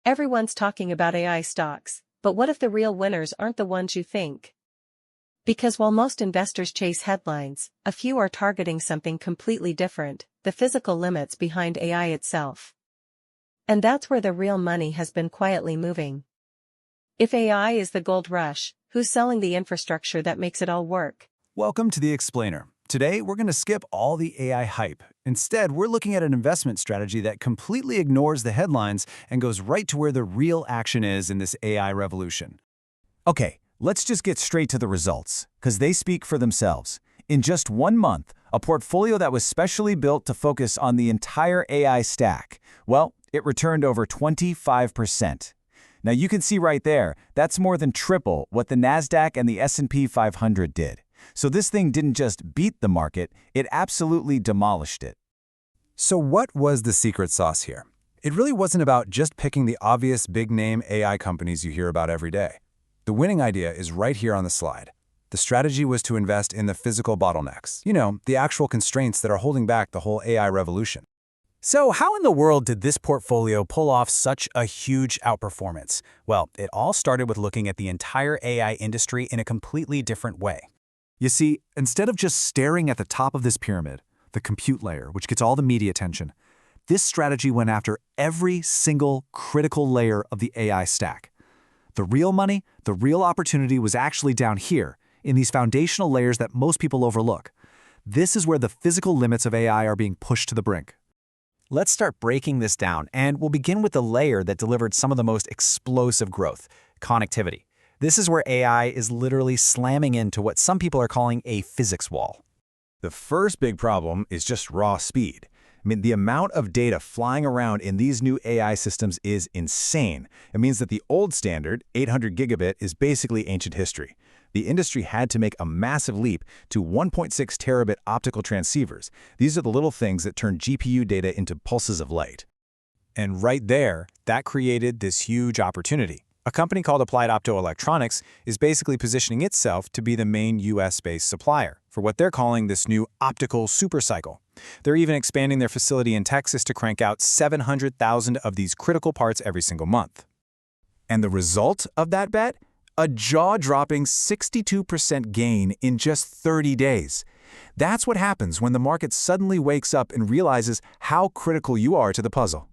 Everyone's talking about AI stocks, but what if the real winners aren't the ones you think? Because while most investors chase headlines, a few are targeting something completely different, the physical limits behind AI itself. And that's where the real money has been quietly moving. If AI is the gold rush, who's selling the infrastructure that makes it all work? Welcome to The Explainer. Today, we're going to skip all the AI hype. Instead, we're looking at an investment strategy that completely ignores the headlines and goes right to where the real action is in this AI revolution. Okay, let's just get straight to the results, because they speak for themselves. In just 1 month, a portfolio that was specially built to focus on the entire AI stack, well, it returned over 25%. Now you can see right there, that's more than triple what the NASDAQ and the S&P 500 did. So this thing didn't just beat the market, it absolutely demolished it. So what was the secret sauce here? It really wasn't about just picking the obvious big-name AI companies you hear about every day. The winning idea is right here on the slide. The strategy was to invest in the physical bottlenecks, the actual constraints that are holding back the whole AI revolution. So how in the world did this portfolio pull off such a huge outperformance? Well, it all started with looking at the entire AI industry in a completely different way. You see, instead of just staring at the top of this pyramid, the compute layer, which gets all the media attention, this strategy went after every single critical layer of the AI stack. The real money, the real opportunity was actually down here, in these foundational layers that most people overlook. This is where the physical limits of AI are being pushed to the brink. Let's start breaking this down, and we'll begin with the layer that delivered some of the most explosive growth, connectivity. This is where AI is literally slamming into what some people are calling a physics wall. The first big problem is just raw speed. The amount of data flying around in these new AI systems is insane. It means that the old standard, 800 gigabit, is basically ancient history. The industry had to make a massive leap to 1.6 terabit optical transceivers. These are the little things that turn GPU data into pulses of light. And right there, that created this huge opportunity. A company called Applied Optoelectronics is basically positioning itself to be the main US-based supplier for what they're calling this new optical supercycle. They're even expanding their facility in Texas to crank out 700,000 of these critical parts every single month. And the result of that bet? A jaw-dropping 62% gain in just 30 days. That's what happens when the market suddenly wakes up and realizes how critical you are to the puzzle.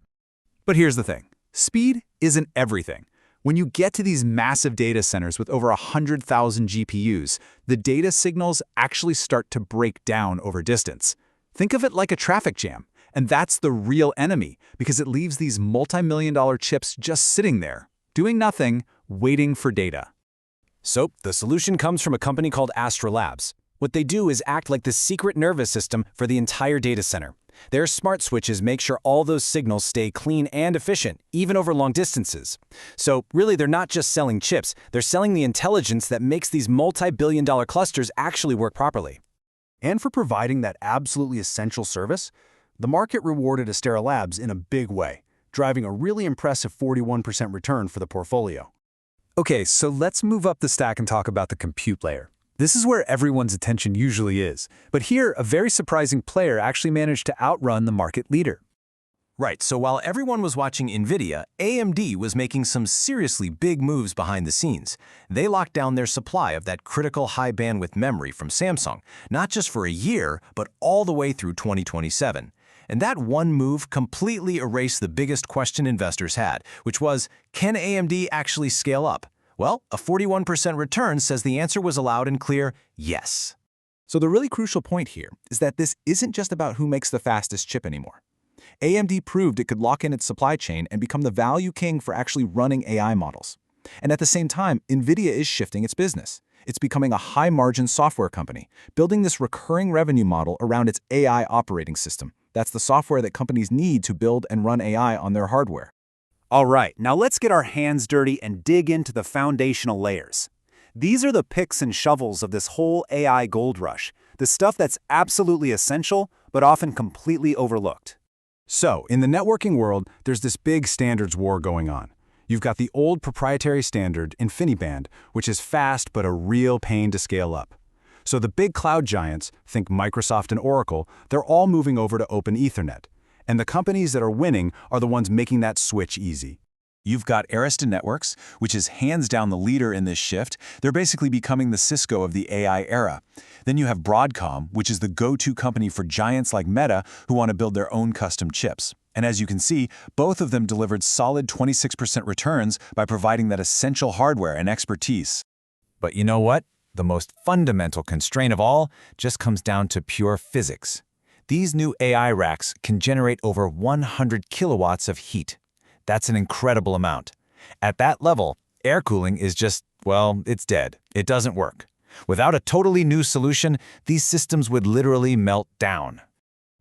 But here's the thing. Speed isn't everything. When you get to these massive data centers with over 100,000 GPUs, the data signals actually start to break down over distance. Think of it like a traffic jam, and that's the real enemy because it leaves these multi-million-dollar chips just sitting there, doing nothing, waiting for data. So the solution comes from a company called Astera Labs. What they do is act like the secret nervous system for the entire data center. Their smart switches make sure all those signals stay clean and efficient, even over long distances. So really, they're not just selling chips, they're selling the intelligence that makes these multi-billion-dollar clusters actually work properly. And for providing that absolutely essential service, the market rewarded Astera Labs in a big way, driving a really impressive 41% return for the portfolio. Okay, so let's move up the stack and talk about the compute layer. This is where everyone's attention usually is, but here a very surprising player actually managed to outrun the market leader. Right, so while everyone was watching NVIDIA, AMD was making some seriously big moves behind the scenes. They locked down their supply of that critical high-bandwidth memory from Samsung, not just for a year, but all the way through 2027. And that one move completely erased the biggest question investors had, which was, can AMD actually scale up? Well, a 41% return says the answer was a loud and clear yes. So the really crucial point here is that this isn't just about who makes the fastest chip anymore. AMD proved it could lock in its supply chain and become the value king for actually running AI models. And at the same time, NVIDIA is shifting its business. It's becoming a high-margin software company, building this recurring revenue model around its AI operating system. That's the software that companies need to build and run AI on their hardware. All right, now let's get our hands dirty and dig into the foundational layers. These are the picks and shovels of this whole AI gold rush, the stuff that's absolutely essential, but often completely overlooked. So, in the networking world, there's this big standards war going on. You've got the old proprietary standard, InfiniBand, which is fast but a real pain to scale up. So the big cloud giants, think Microsoft and Oracle, they're all moving over to Open Ethernet. And the companies that are winning are the ones making that switch easy. You've got Arista Networks, which is hands down the leader in this shift. They're basically becoming the Cisco of the AI era. Then you have Broadcom, which is the go-to company for giants like Meta who want to build their own custom chips. And as you can see, both of them delivered solid 26% returns by providing that essential hardware and expertise. But you know what? The most fundamental constraint of all just comes down to pure physics. These new AI racks can generate over 100 kilowatts of heat. That's an incredible amount. At that level, air cooling is just, well, it's dead. It doesn't work. Without a totally new solution, these systems would literally melt down.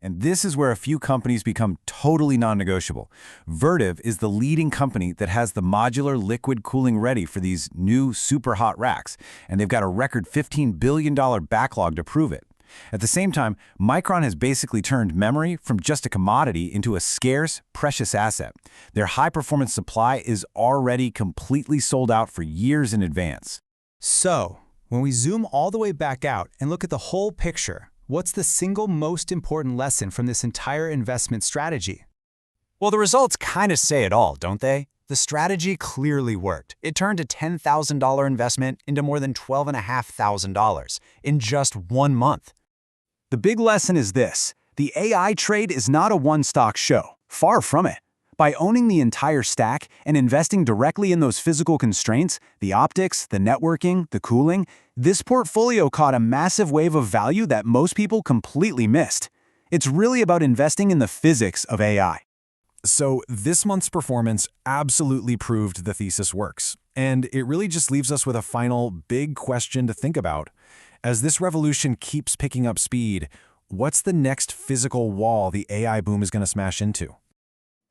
And this is where a few companies become totally non-negotiable. Vertiv is the leading company that has the modular liquid cooling ready for these new super hot racks, and they've got a record $15 billion backlog to prove it. At the same time, Micron has basically turned memory from just a commodity into a scarce, precious asset. Their high-performance supply is already completely sold out for years in advance. So, when we zoom all the way back out and look at the whole picture, what's the single most important lesson from this entire investment strategy? Well, the results kind of say it all, don't they? The strategy clearly worked. It turned a $10,000 investment into more than $12,500 in just 1 month. The big lesson is this: the AI trade is not a one-stock show. Far from it. By owning the entire stack and investing directly in those physical constraints, the optics, the networking, the cooling, this portfolio caught a massive wave of value that most people completely missed. It's really about investing in the physics of AI. So this month's performance absolutely proved the thesis works. And it really just leaves us with a final big question to think about. As this revolution keeps picking up speed, what's the next physical wall the AI boom is going to smash into?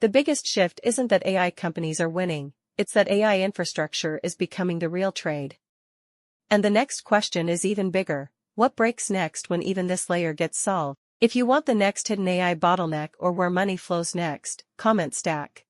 The biggest shift isn't that AI companies are winning, it's that AI infrastructure is becoming the real trade. And the next question is even bigger: what breaks next when even this layer gets solved? If you want the next hidden AI bottleneck or where money flows next, comment stack.